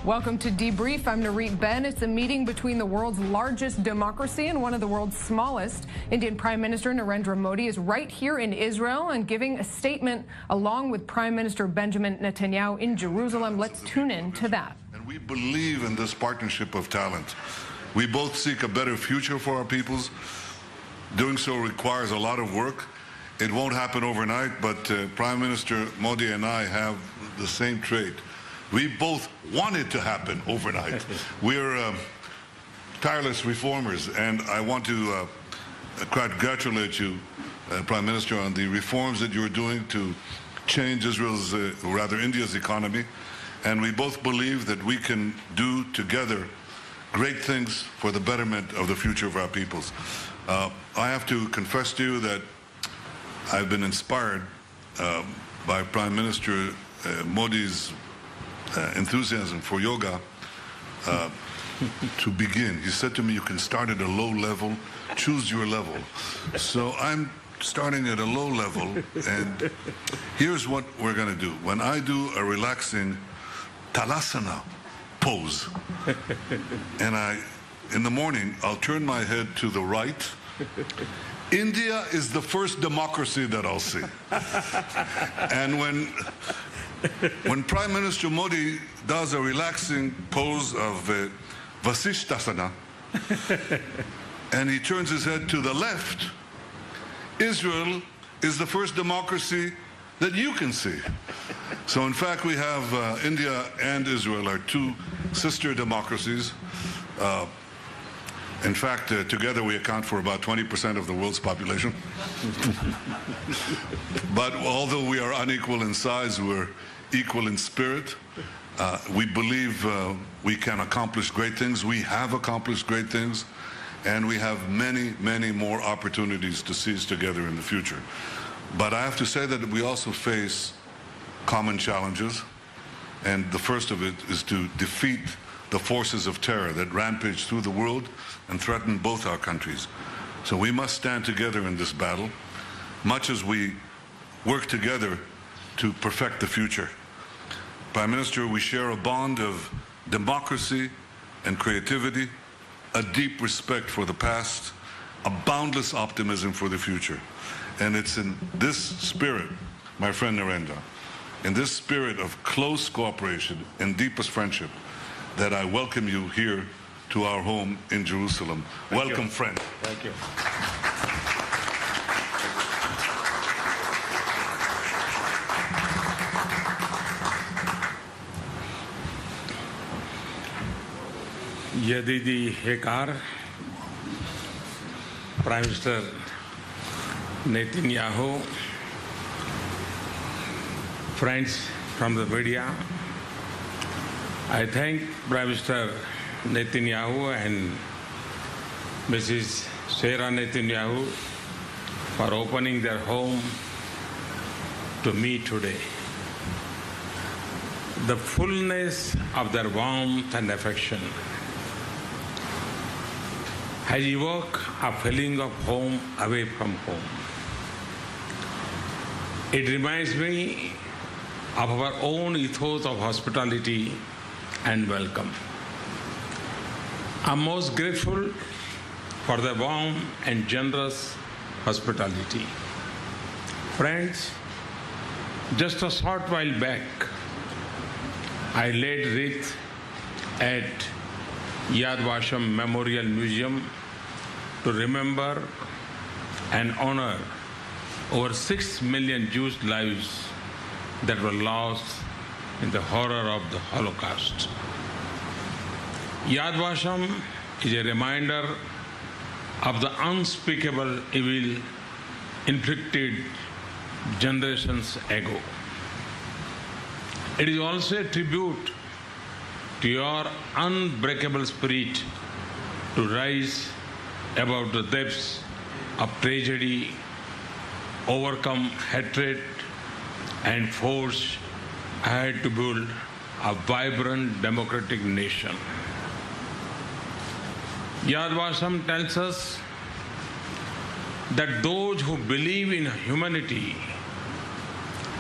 Welcome to Debrief. I'm Nareet Ben. It's a meeting between the world's largest democracy and one of the world's smallest. Indian Prime Minister Narendra Modi is right here in Israel and giving a statement along with Prime Minister Benjamin Netanyahu in Jerusalem. Let's tune in to that. And we believe in this partnership of talent. We both seek a better future for our peoples. Doing so requires a lot of work. It won't happen overnight, but Prime Minister Modi and I have the same trait. We both want it to happen overnight. We're tireless reformers, and I want to congratulate you, Prime Minister, on the reforms that you're doing to change Israel's, or rather India's economy. And we both believe that we can do together great things for the betterment of the future of our peoples. I have to confess to you that I've been inspired by Prime Minister Modi's enthusiasm for yoga to begin. He said to me, you can start at a low level, choose your level. So I'm starting at a low level, and here's what we're going to do. When I do a relaxing talasana pose, and in the morning, I'll turn my head to the right. India is the first democracy that I'll see. And when Prime Minister Modi does a relaxing pose of Vasishtasana, and he turns his head to the left, Israel is the first democracy that you can see. So in fact, we have India and Israel are two sister democracies. In fact, together we account for about 20% of the world's population. But although we are unequal in size, we're equal in spirit. We believe we can accomplish great things. We have accomplished great things, and we have many, many more opportunities to seize together in the future. But I have to say that we also face common challenges, and the first of it is to defeat the forces of terror that rampage through the world and threaten both our countries. So we must stand together in this battle, much as we work together to perfect the future. Prime Minister, we share a bond of democracy and creativity, a deep respect for the past, a boundless optimism for the future. And it's in this spirit, my friend Narendra, in this spirit of close cooperation and deepest friendship, that I welcome you here to our home in Jerusalem. Welcome, friend. Thank you. Yadidi Hekar, Prime Minister Netanyahu, friends from the media, I thank Prime Minister Netanyahu and Mrs. Sarah Netanyahu for opening their home to me today. The fullness of their warmth and affection has evoked a feeling of home away from home. It reminds me of our own ethos of hospitality and welcome. I'm most grateful for the warm and generous hospitality. Friends, just a short while back, I laid wreath at Yad Vashem Memorial Museum to remember and honor over 6 million Jewish lives that were lost in the horror of the Holocaust. Yad Vashem is a reminder of the unspeakable evil inflicted generations ago. It is also a tribute to your unbreakable spirit to rise above the depths of tragedy, overcome hatred, and forge ahead to build a vibrant democratic nation. Yad Vashem tells us that those who believe in humanity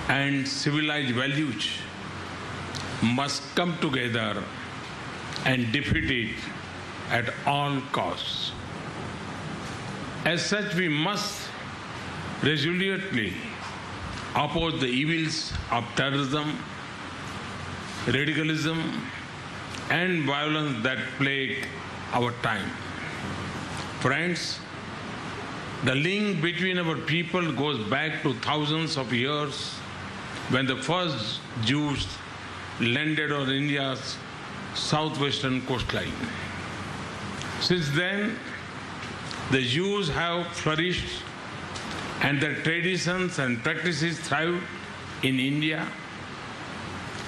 and civilized values must come together and defeat it at all costs. As such, we must resolutely oppose the evils of terrorism, radicalism, and violence that plague our time. Friends, the link between our people goes back to thousands of years when the first Jews landed on India's southwestern coastline. Since then, the Jews have flourished and their traditions and practices thrive in India.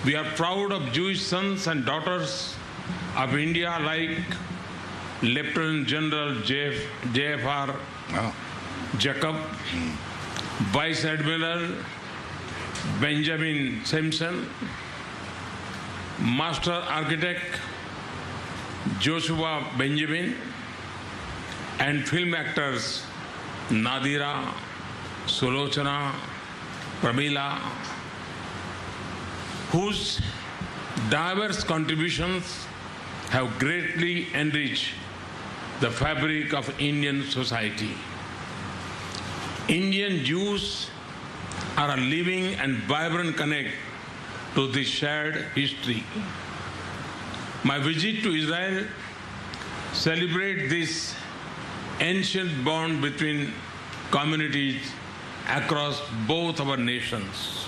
We are proud of Jewish sons and daughters of India like Lieutenant General J.F.R. Jacob, Vice Admiral Benjamin Simpson, Master Architect Joshua Benjamin, and film actors Nadira, Sulochana, Pramila, whose diverse contributions have greatly enriched the fabric of Indian society. Indian Jews are a living and vibrant connect to this shared history. My visit to Israel celebrates this ancient bond between communities across both our nations.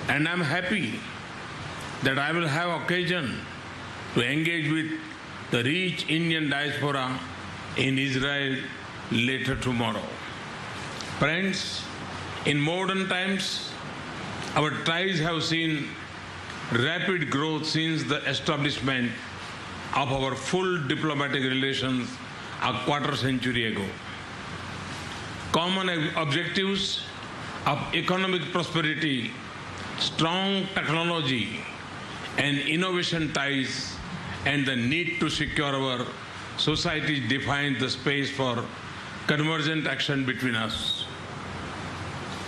And I'm happy that I will have occasion to engage with the rich Indian diaspora in Israel later tomorrow. Friends, in modern times, our ties have seen rapid growth since the establishment of our full diplomatic relations a quarter century ago. Common objectives of economic prosperity, strong technology and innovation ties, and the need to secure our society define the space for convergent action between us.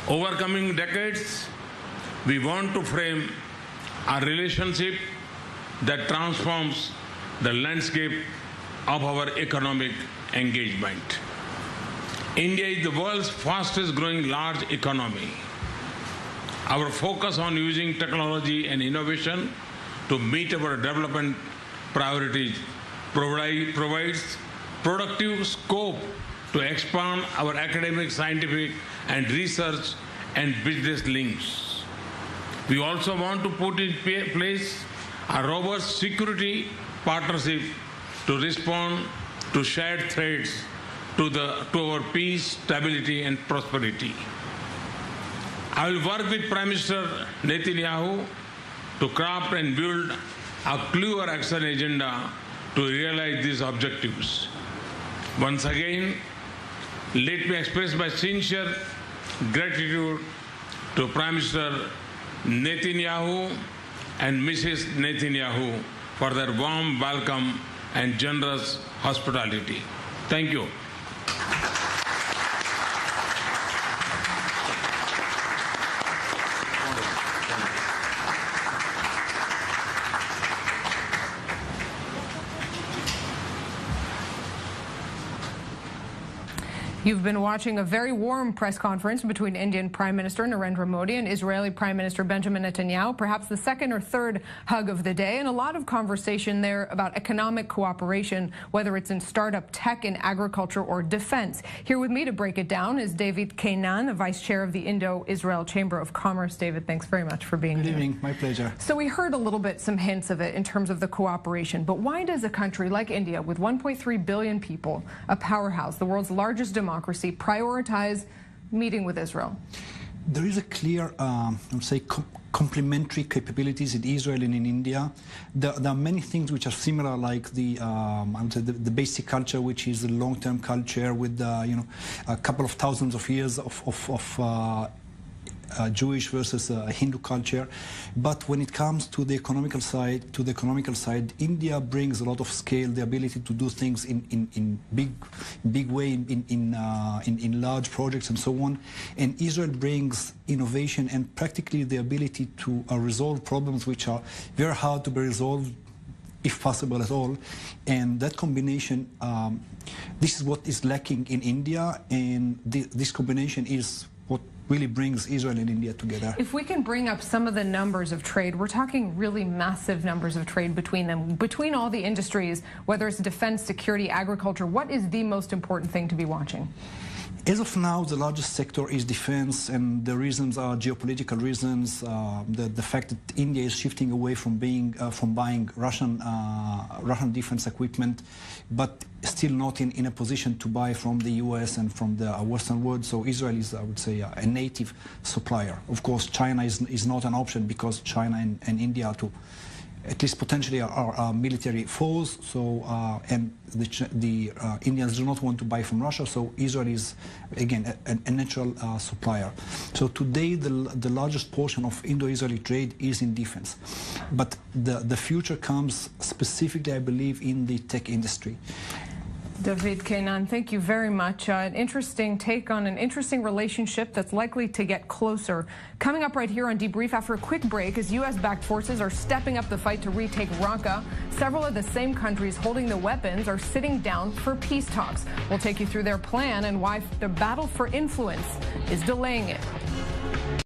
Over coming decades, we want to frame a relationship that transforms the landscape of our economic engagement. India is the world's fastest growing large economy. Our focus on using technology and innovation to meet our development priorities provides productive scope to expand our academic, scientific, and research and business links. We also want to put in place a robust security partnership to respond to shared threats to our peace, stability, and prosperity. I will work with Prime Minister Netanyahu to craft and build a clear action agenda to realize these objectives. Once again, let me express my sincere gratitude to Prime Minister Netanyahu and Mrs. Netanyahu for their warm welcome and generous hospitality. Thank you. You've been watching a very warm press conference between Indian Prime Minister Narendra Modi and Israeli Prime Minister Benjamin Netanyahu, perhaps the second or third hug of the day, and a lot of conversation there about economic cooperation, whether it's in startup tech, in agriculture, or defense. Here with me to break it down is David Kainan, the Vice Chair of the Indo-Israel Chamber of Commerce. David, thanks very much for being here. Good evening. My pleasure. So we heard a little bit, some hints of it in terms of the cooperation, but why does a country like India, with 1.3 billion people, a powerhouse, the world's largest democracy, prioritize meeting with Israel? There is a clear, I would say, complementary capabilities in Israel and in India. There are many things which are similar, like the, I would say, the basic culture, which is a long-term culture with, a couple of thousands of years of Jewish versus Hindu culture. But when it comes to the economical side, India brings a lot of scale, the ability to do things in big way, in large projects and so on. And Israel brings innovation and practically the ability to resolve problems which are very hard to be resolved if possible at all. And that combination, this is what is lacking in India, and this combination is what really brings Israel and India together. If we can bring up some of the numbers of trade, we're talking really massive numbers of trade between them, between all the industries, whether it's defense, security, agriculture. What is the most important thing to be watching? As of now, the largest sector is defense, and the reasons are geopolitical reasons. The fact that India is shifting away from buying Russian defense equipment, but still not in a position to buy from the U.S. and from the Western world. So Israel is, I would say, a native supplier. Of course, China is not an option because China and India are at least potentially are military foes. So and the Indians do not want to buy from Russia. So Israel is again a natural supplier. So today the largest portion of Indo-Israeli trade is in defense, but the future comes specifically, I believe, in the tech industry. David Kainan, thank you very much. An interesting take on an interesting relationship that's likely to get closer. Coming up right here on Debrief after a quick break, as U.S.-backed forces are stepping up the fight to retake Raqqa, several of the same countries holding the weapons are sitting down for peace talks. We'll take you through their plan and why the battle for influence is delaying it.